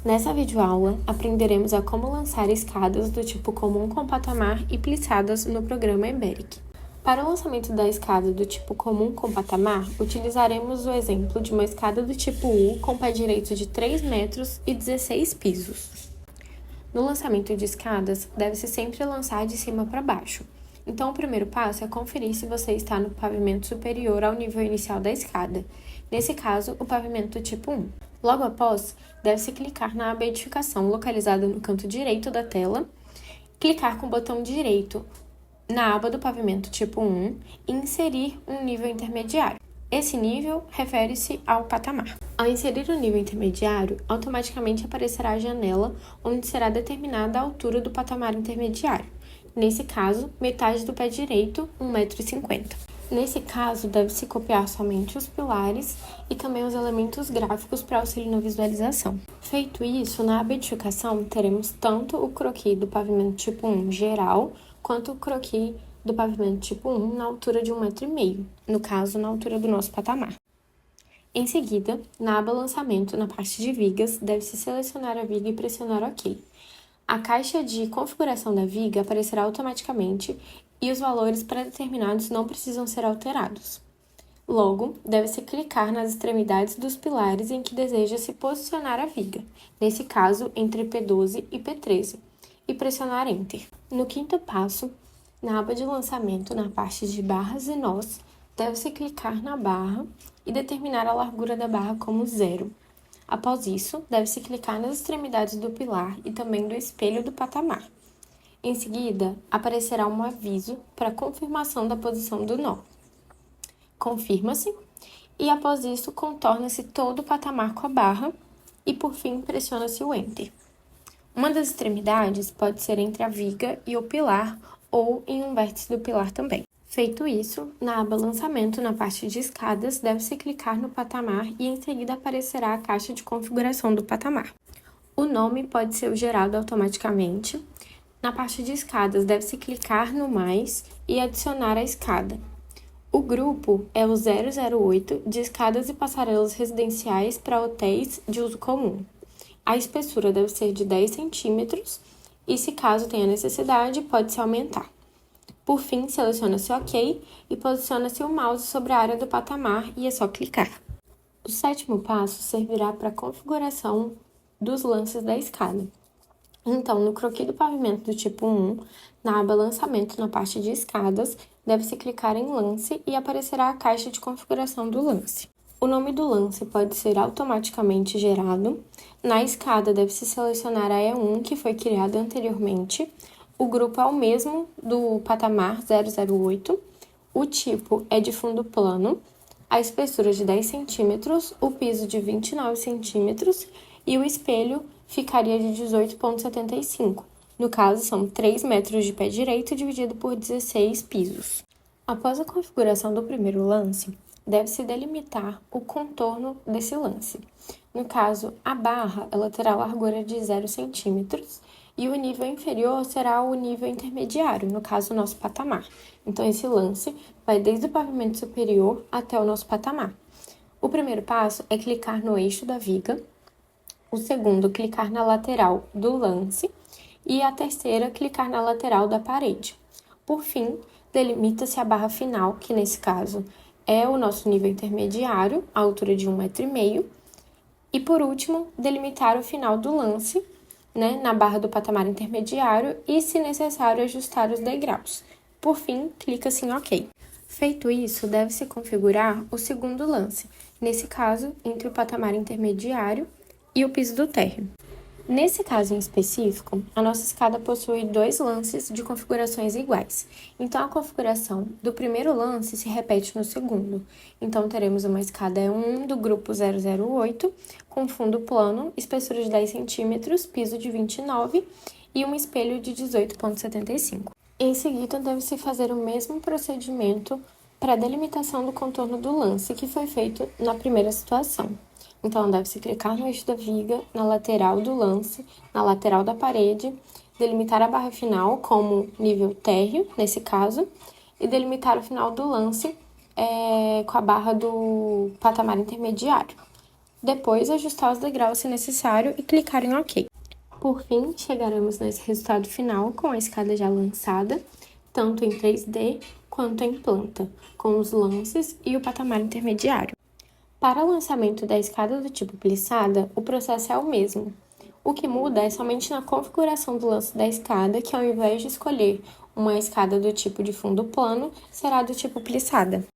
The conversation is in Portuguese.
Nessa videoaula, aprenderemos a como lançar escadas do tipo comum com patamar e plissadas no programa Eberic. Para o lançamento da escada do tipo comum com patamar, utilizaremos o exemplo de uma escada do tipo U com pé direito de 3 metros e 16 pisos. No lançamento de escadas, deve-se sempre lançar de cima para baixo. Então, o primeiro passo é conferir se você está no pavimento superior ao nível inicial da escada. Nesse caso, o pavimento do tipo 1. Logo após, deve-se clicar na aba Edificação, localizada no canto direito da tela, clicar com o botão direito na aba do pavimento tipo 1 e inserir um nível intermediário. Esse nível refere-se ao patamar. Ao inserir o nível intermediário, automaticamente aparecerá a janela onde será determinada a altura do patamar intermediário. Nesse caso, metade do pé direito, 1,50 m. Nesse caso, deve-se copiar somente os pilares e também os elementos gráficos para auxílio na visualização. Feito isso, na aba Edificação, teremos tanto o croquis do pavimento tipo 1 geral, quanto o croquis do pavimento tipo 1 na altura de 1,5 m, no caso, na altura do nosso patamar. Em seguida, na aba Lançamento, na parte de vigas, deve-se selecionar a viga e pressionar OK. A caixa de configuração da viga aparecerá automaticamente e os valores pré-determinados não precisam ser alterados. Logo, deve-se clicar nas extremidades dos pilares em que deseja se posicionar a viga, nesse caso, entre P12 e P13, e pressionar Enter. No quinto passo, na aba de lançamento, na parte de barras e nós, deve-se clicar na barra e determinar a largura da barra como 0. Após isso, deve-se clicar nas extremidades do pilar e também do espelho do patamar. Em seguida, aparecerá um aviso para confirmação da posição do nó. Confirma-se e, após isso, contorna-se todo o patamar com a barra e, por fim, pressiona-se o Enter. Uma das extremidades pode ser entre a viga e o pilar ou em um vértice do pilar também. Feito isso, na aba Lançamento, na parte de escadas, deve-se clicar no patamar e em seguida aparecerá a caixa de configuração do patamar. O nome pode ser gerado automaticamente. Na parte de escadas, deve-se clicar no mais e adicionar a escada. O grupo é o 008 de escadas e passarelas residenciais para hotéis de uso comum. A espessura deve ser de 10 centímetros e, se caso tenha necessidade, pode-se aumentar. Por fim, seleciona-se OK e posiciona-se o mouse sobre a área do patamar e é só clicar. O sétimo passo servirá para a configuração dos lances da escada. Então, no croquis do pavimento do tipo 1, na aba Lançamento, na parte de escadas, deve-se clicar em Lance e aparecerá a caixa de configuração do lance. O nome do lance pode ser automaticamente gerado. Na escada, deve-se selecionar a E1, que foi criada anteriormente. O grupo é o mesmo do patamar 008. O tipo é de fundo plano. A espessura de 10 centímetros, o piso de 29 centímetros e o espelho ficaria de 18,75. No caso, são 3 metros de pé direito dividido por 16 pisos. Após a configuração do primeiro lance, deve-se delimitar o contorno desse lance. No caso, a barra ela terá largura de 0 centímetros e o nível inferior será o nível intermediário, no caso, o nosso patamar. Então, esse lance vai desde o pavimento superior até o nosso patamar. O primeiro passo é clicar no eixo da viga, o segundo, clicar na lateral do lance e a terceira, clicar na lateral da parede. Por fim, delimita-se a barra final, que nesse caso é o nosso nível intermediário, a altura de 1,5 m. E por último, delimitar o final do lance, na barra do patamar intermediário e, se necessário, ajustar os degraus. Por fim, clica-se em OK. Feito isso, deve-se configurar o segundo lance, nesse caso, entre o patamar intermediário e o piso do térreo. Nesse caso em específico, a nossa escada possui 2 lances de configurações iguais. Então, a configuração do primeiro lance se repete no segundo. Então, teremos uma escada E1 do grupo 008, com fundo plano, espessura de 10 centímetros, piso de 29 e um espelho de 18,75. Em seguida, deve-se fazer o mesmo procedimento para a delimitação do contorno do lance, que foi feito na primeira situação. Então, deve-se clicar no eixo da viga, na lateral do lance, na lateral da parede, delimitar a barra final como nível térreo, nesse caso, e delimitar o final do lance com a barra do patamar intermediário. Depois, ajustar os degraus se necessário e clicar em OK. Por fim, chegaremos nesse resultado final com a escada já lançada, tanto em 3D quanto em planta, com os lances e o patamar intermediário. Para o lançamento da escada do tipo plissada, o processo é o mesmo. O que muda é somente na configuração do lance da escada, que ao invés de escolher uma escada do tipo de fundo plano, será do tipo plissada.